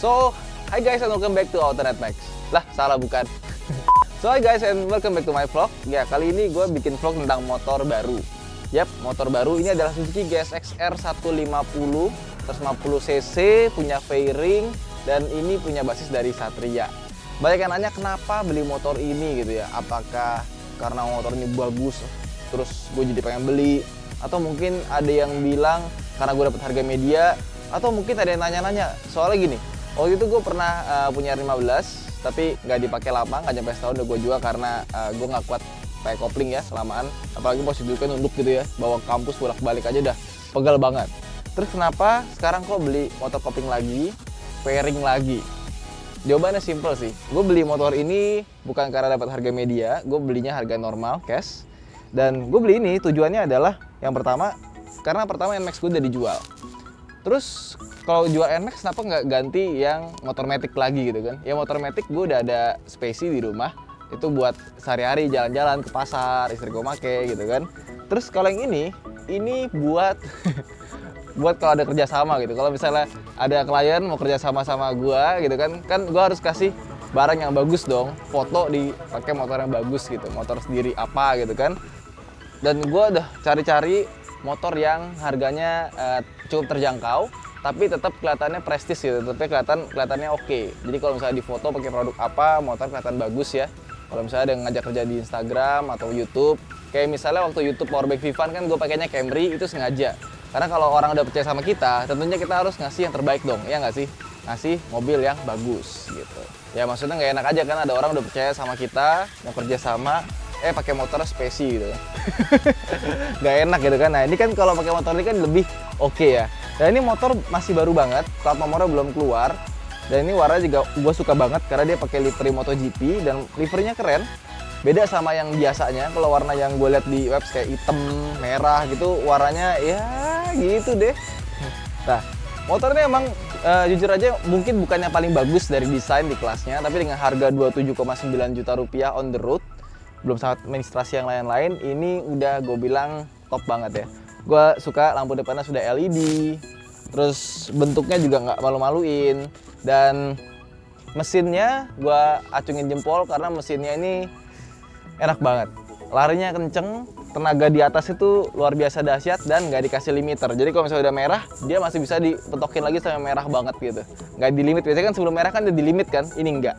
So, hi guys and welcome back to Alternate Max. Lah, salah bukan. So, hi guys and welcome back to my vlog. Ya, kali ini gue bikin vlog tentang motor baru. Yap, motor baru. Ini adalah Suzuki GSX R 150 150cc, punya fairing, dan ini punya basis dari Satria. Banyak yang nanya kenapa beli motor ini gitu ya. Apakah karena motor ini bagus, terus gue jadi pengen beli, atau mungkin ada yang bilang karena gue dapet harga media, atau mungkin ada yang nanya-nanya. Soalnya gini, waktu itu gue pernah punya 15, tapi nggak dipakai lama, nggak sampai setahun udah gue jual karena gue nggak kuat pakai kopling ya selamaan. Apalagi posisi duduknya nunduk gitu ya, bawa kampus bolak-balik aja udah pegal banget. Terus kenapa sekarang kok beli motor kopling lagi, fairing lagi? Jawabannya simple sih. Gue beli motor ini bukan karena dapat harga media, gue belinya harga normal, cash. Dan gue beli ini tujuannya adalah yang pertama, karena pertama NMAX gue udah dijual. Terus kalau jual NMAX kenapa nggak ganti yang motor matic lagi gitu kan? Ya motor matic gue udah ada spacey di rumah, itu buat sehari-hari jalan-jalan ke pasar, istri gue make gitu kan. Terus kalau yang ini buat buat kalau ada kerjasama gitu. Kalau misalnya ada klien mau kerjasama sama gue gitu kan gue harus kasih barang yang bagus dong, foto dipakai motor yang bagus gitu, motor sendiri apa gitu kan. Dan gue udah cari-cari motor yang harganya cukup terjangkau, tapi tetap kelihatannya prestis gitu, tapi kelihatannya oke. Jadi kalau misalnya di foto pakai produk apa, motor kelihatan bagus ya. Kalau misalnya ada yang ngajak kerja di Instagram atau YouTube, kayak misalnya waktu YouTube Powerback Vivan kan gue pakainya Camry, itu sengaja. Karena kalau orang udah percaya sama kita, tentunya kita harus ngasih yang terbaik dong, ya nggak sih? Ngasih mobil yang bagus gitu. Ya maksudnya nggak enak aja kan ada orang udah percaya sama kita, mau kerja sama, pakai motor spacey gitu. Nggak enak gitu kan. Nah ini kan kalau pakai motor ini kan lebih oke ya. Dan ini motor masih baru banget, plat nomornya belum keluar. Dan ini warnanya juga gue suka banget karena dia pakai livery MotoGP dan liverynya keren. Beda sama yang biasanya. Kalau warna yang gue lihat di web kayak hitam, merah gitu, warnanya ya gitu deh. Nah, motor ini emang jujur aja mungkin bukannya paling bagus dari desain di kelasnya, tapi dengan harga 27,9 juta rupiah on the road, belum sama administrasi yang lain-lain, ini udah gue bilang top banget ya. Gue suka lampu depannya sudah LED, terus bentuknya juga nggak malu-maluin, dan mesinnya gue acungin jempol karena mesinnya ini enak banget. Larinya kenceng, tenaga di atas itu luar biasa dahsyat dan nggak dikasih limiter. Jadi kalau misalnya udah merah, dia masih bisa dipetokin lagi sampai merah banget gitu. Nggak di limit, biasanya kan sebelum merah kan udah di limit kan, ini enggak.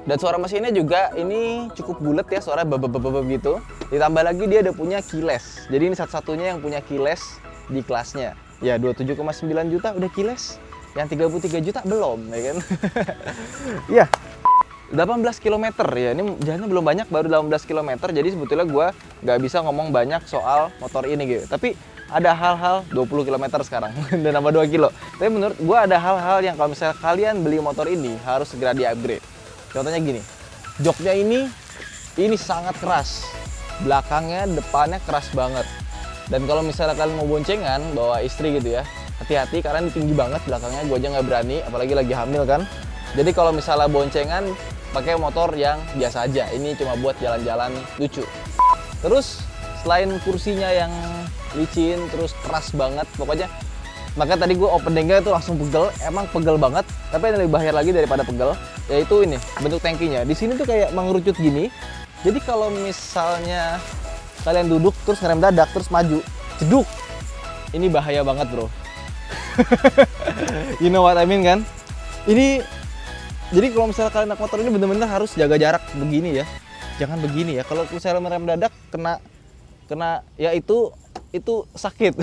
Dan suara mesinnya juga ini cukup bulat ya, suara bebek gitu. Ditambah lagi dia ada punya keyless. Jadi ini satu-satunya yang punya keyless di kelasnya. Ya 27,9 juta udah keyless. Yang 33 juta belum, ya kan? Iya. 18 km ya, ini jalannya belum banyak, baru 18 km. Jadi sebetulnya gue nggak bisa ngomong banyak soal motor ini gitu. Tapi ada hal-hal 20 km sekarang dan nambah 2 kilo. Tapi menurut gue ada hal-hal yang kalau misalnya kalian beli motor ini harus segera di-upgrade. Contohnya gini, joknya ini sangat keras, belakangnya, depannya keras banget. Dan kalau misalnya kalian mau boncengan, bawa istri gitu ya, hati-hati karena ini tinggi banget belakangnya, gue aja nggak berani, apalagi lagi hamil kan. Jadi kalau misalnya boncengan, pakai motor yang biasa aja, ini cuma buat jalan-jalan lucu. Terus selain kursinya yang licin, terus keras banget, pokoknya maka tadi gue openingnya itu langsung pegel, emang pegel banget. Tapi yang lebih bahaya lagi daripada pegel, yaitu ini bentuk tangkinya. Di sini tuh kayak mengerucut gini. Jadi kalau misalnya kalian duduk terus ngerem dadak terus maju, jeduk. Ini bahaya banget bro. You know what I mean kan? Ini jadi kalau misalnya kalian naik motor ini bener-bener harus jaga jarak begini ya. Jangan begini ya. Kalau misalnya ngerem dadak kena ya itu sakit.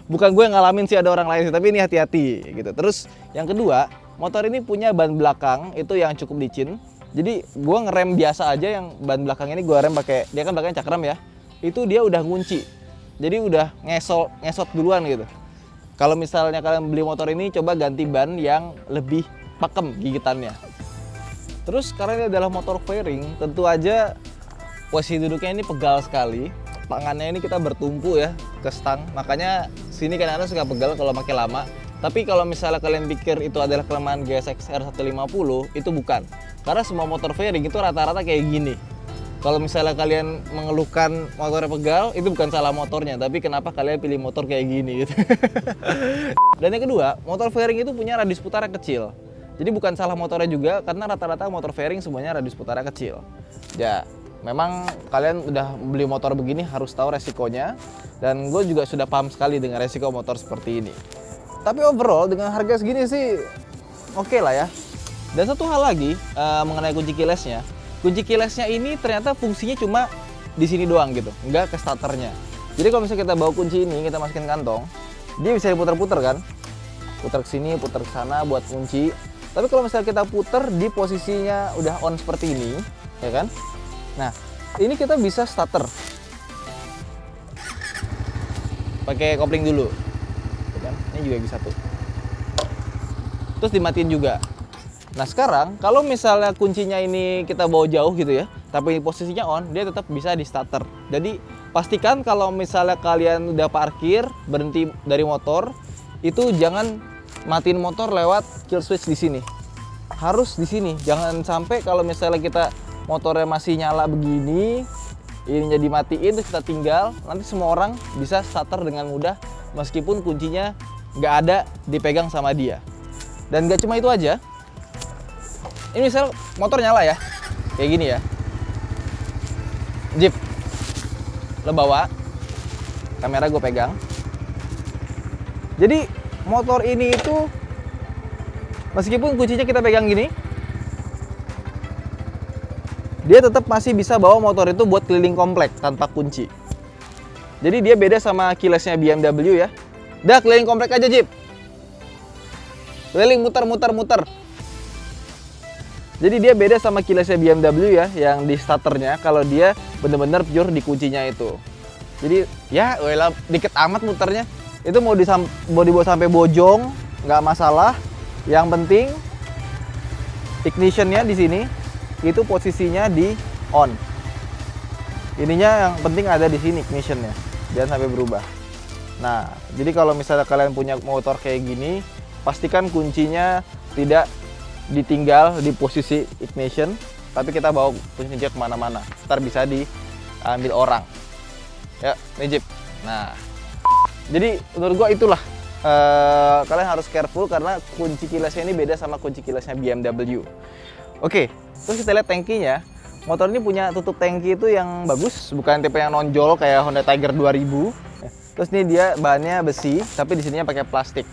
Bukan gue ngalamin sih, ada orang lain sih, tapi ini hati-hati gitu. Terus yang kedua, motor ini punya ban belakang itu yang cukup licin. Jadi gue ngerem biasa aja, yang ban belakang ini gue rem pakai, dia kan belakangnya cakram ya. Itu dia udah ngunci. Jadi udah ngesot duluan gitu. Kalau misalnya kalian beli motor ini, coba ganti ban yang lebih pakem gigitannya. Terus karena ini adalah motor fairing, tentu aja posisi duduknya ini pegal sekali. Tangannya ini kita bertumpu ya ke stang, makanya sini kadang-kadang suka pegal kalau pakai lama. Tapi kalau misalnya kalian pikir itu adalah kelemahan GSX R 150, itu bukan. Karena semua motor fairing itu rata-rata kayak gini. Kalau misalnya kalian mengeluhkan motornya pegal, itu bukan salah motornya, tapi kenapa kalian pilih motor kayak gini gitu. Dan yang kedua, motor fairing itu punya radius putarnya kecil. Jadi bukan salah motornya juga, karena rata-rata motor fairing semuanya radius putarnya kecil. Ya, memang kalian udah beli motor begini harus tahu resikonya, dan gue juga sudah paham sekali dengan resiko motor seperti ini. Tapi overall dengan harga segini sih oke lah ya. Dan satu hal lagi mengenai kunci keylessnya. Kunci keylessnya ini ternyata fungsinya cuma di sini doang gitu, nggak ke starternya. Jadi kalau misalnya kita bawa kunci ini, kita masukin kantong, dia bisa diputar-putar kan, putar ke sini, putar ke sana buat kunci. Tapi kalau misalnya kita putar di posisinya udah on seperti ini, ya kan? Nah, ini kita bisa starter. Pakai kopling dulu, ya kan? Ini juga bisa tuh. Terus dimatiin juga. Nah sekarang kalau misalnya kuncinya ini kita bawa jauh gitu ya, tapi posisinya on, dia tetap bisa di starter. Jadi pastikan kalau misalnya kalian udah parkir, berhenti dari motor, itu jangan matiin motor lewat kill switch di sini. Harus di sini. Jangan sampai kalau misalnya kita motornya masih nyala begini, ini jadi matiin terus kita tinggal, nanti semua orang bisa starter dengan mudah meskipun kuncinya nggak ada dipegang sama dia. Dan nggak cuma itu aja. Ini misal motor nyala ya, kayak gini ya. Jeep, lo bawa, kamera gue pegang. Jadi motor ini itu, meskipun kuncinya kita pegang gini, dia tetap masih bisa bawa motor itu buat keliling komplek tanpa kunci. Jadi dia beda sama keylessnya BMW ya. Dah keliling komplek aja Jeep. Keliling muter. Jadi dia beda sama keylessnya BMW ya, yang di starternya kalau dia bener-bener pure di kuncinya itu. Jadi ya, wala dikit amat muternya. Itu mau dibawa sampai Bojong nggak masalah. Yang penting ignitionnya di sini itu posisinya di on. Ininya yang penting ada di sini ignitionnya, jangan sampai berubah. Nah, jadi kalau misalnya kalian punya motor kayak gini, pastikan kuncinya tidak ditinggal di posisi ignition, tapi kita bawa kuncinya kemana-mana, ntar bisa diambil orang ya, ini Jeep. Nah, jadi menurut gua itulah kalian harus careful karena kunci keylessnya ini beda sama kunci keylessnya BMW. Oke, terus kita lihat tangkinya. Motor ini punya tutup tangki itu yang bagus, bukan tipe yang nonjol kayak Honda Tiger 2000. Terus ini dia bahannya besi, tapi di sininya pakai plastik.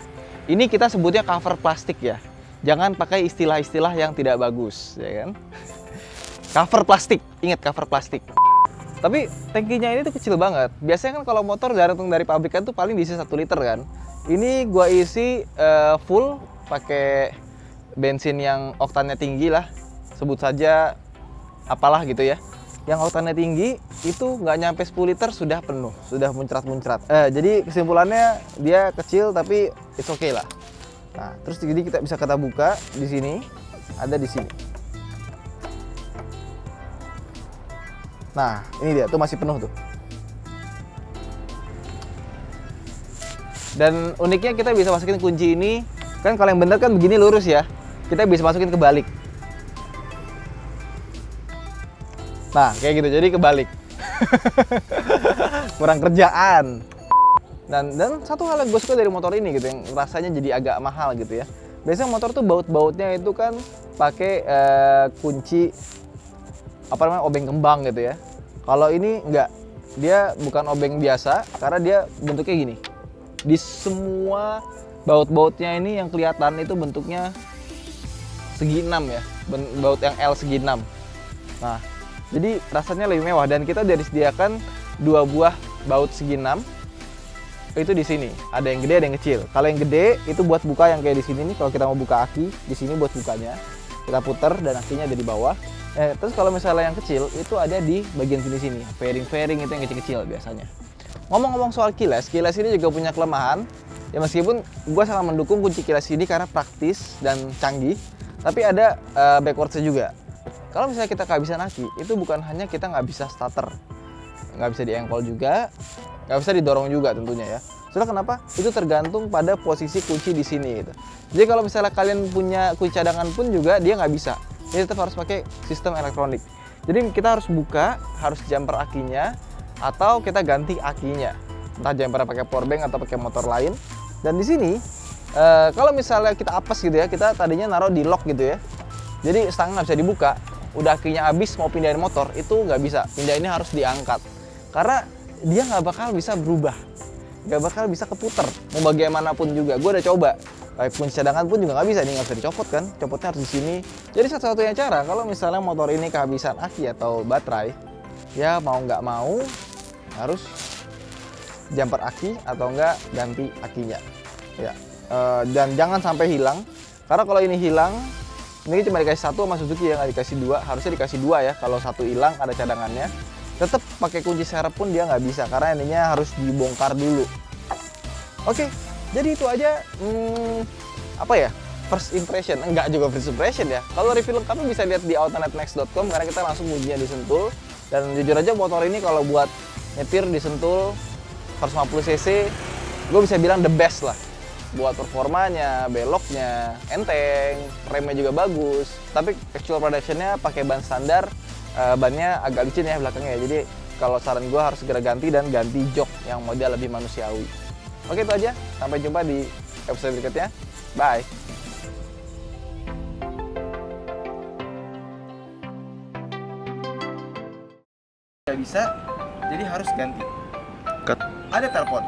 Ini kita sebutnya cover plastik ya. Jangan pakai istilah-istilah yang tidak bagus, ya kan? Cover plastik, ingat cover plastik. Tapi tangkinya ini tuh kecil banget. Biasanya kan kalau motor dari pabrikan tuh paling diisi 1 liter kan. Ini gua isi full pakai bensin yang oktannya tinggi lah. Sebut saja apalah gitu ya. Yang oktannya tinggi itu nggak nyampe 10 liter sudah penuh, sudah muncrat-muncrat. Jadi kesimpulannya dia kecil tapi it's okay lah. Nah, terus jadi kita buka di sini, ada di sini. Nah, ini dia tuh masih penuh tuh. Dan uniknya kita bisa masukin kunci ini, kan kalau yang bener kan begini lurus ya. Kita bisa masukin kebalik. Nah, kayak gitu. Jadi kebalik. Kurang kerjaan. Dan satu hal yang gue suka dari motor ini gitu, yang rasanya jadi agak mahal gitu ya. Biasanya motor tuh baut-bautnya itu kan pakai kunci apa namanya, obeng kembang gitu ya. Kalau ini enggak, dia bukan obeng biasa karena dia bentuknya gini. Di semua baut-bautnya ini yang kelihatan itu bentuknya segi 6 ya, baut yang L segi 6. Nah, jadi rasanya lebih mewah dan kita udah disediakan 2 buah baut segi 6. Itu di sini ada yang gede, ada yang kecil. Kalau yang gede itu buat buka yang kayak di sini nih. Kalau kita mau buka aki, di sini buat bukanya. Kita puter dan akinya ada di bawah. Terus kalau misalnya yang kecil itu ada di bagian sini. Fairing itu yang kecil-kecil biasanya. Ngomong-ngomong soal keyless ini juga punya kelemahan. Ya meskipun gue sangat mendukung kunci keyless ini karena praktis dan canggih, tapi ada backwardsnya juga. Kalau misalnya kita kehabisan aki, itu bukan hanya kita nggak bisa starter, nggak bisa diengkol juga, nggak bisa didorong juga tentunya ya. Soalnya kenapa? Itu tergantung pada posisi kunci di sini gitu. Jadi kalau misalnya kalian punya kunci cadangan pun juga dia nggak bisa. Jadi tetap harus pakai sistem elektronik. Jadi kita harus buka, harus jumper akinya, atau kita ganti akinya. Entah jumper pakai powerbank atau pakai motor lain. Dan di sini, kalau misalnya kita apes gitu ya, kita tadinya naruh di lock gitu ya. Jadi stang nggak bisa dibuka. Udah akinya habis mau pindahin motor, itu nggak bisa. Pindah ini harus diangkat. Karena dia nggak bakal bisa berubah. Nggak bakal bisa keputer. Mau bagaimanapun juga. Gue udah coba. Kayak kunci cadangan pun juga nggak bisa, nih nggak bisa dicopot kan, copotnya harus di sini. Jadi satu-satunya cara kalau misalnya motor ini kehabisan aki atau baterai, ya mau nggak mau harus jumper aki atau enggak ganti akinya. Ya, dan jangan sampai hilang, karena kalau ini hilang, ini cuma dikasih satu sama Suzuki ya, nggak dikasih dua. Harusnya dikasih dua ya, kalau satu hilang ada cadangannya. Tetap pakai kunci serep pun dia nggak bisa, karena ininya harus dibongkar dulu. Oke. Jadi itu aja, apa ya, first impression, enggak juga first impression ya. Kalau review lengkapnya bisa lihat di autonetrmax.com karena kita langsung ujinya di Sentul. Dan jujur aja motor ini kalau buat nyetir di Sentul 150 cc, gue bisa bilang the best lah. Buat performanya, beloknya, enteng, remnya juga bagus. Tapi actual productionnya pakai ban standar, bannya agak licin ya belakangnya ya. Jadi kalau saran gue harus segera ganti dan ganti jok yang model lebih manusiawi. Oke, itu aja. Sampai jumpa di episode berikutnya. Bye. Nggak bisa, jadi harus ganti. Cut. Ada telepon.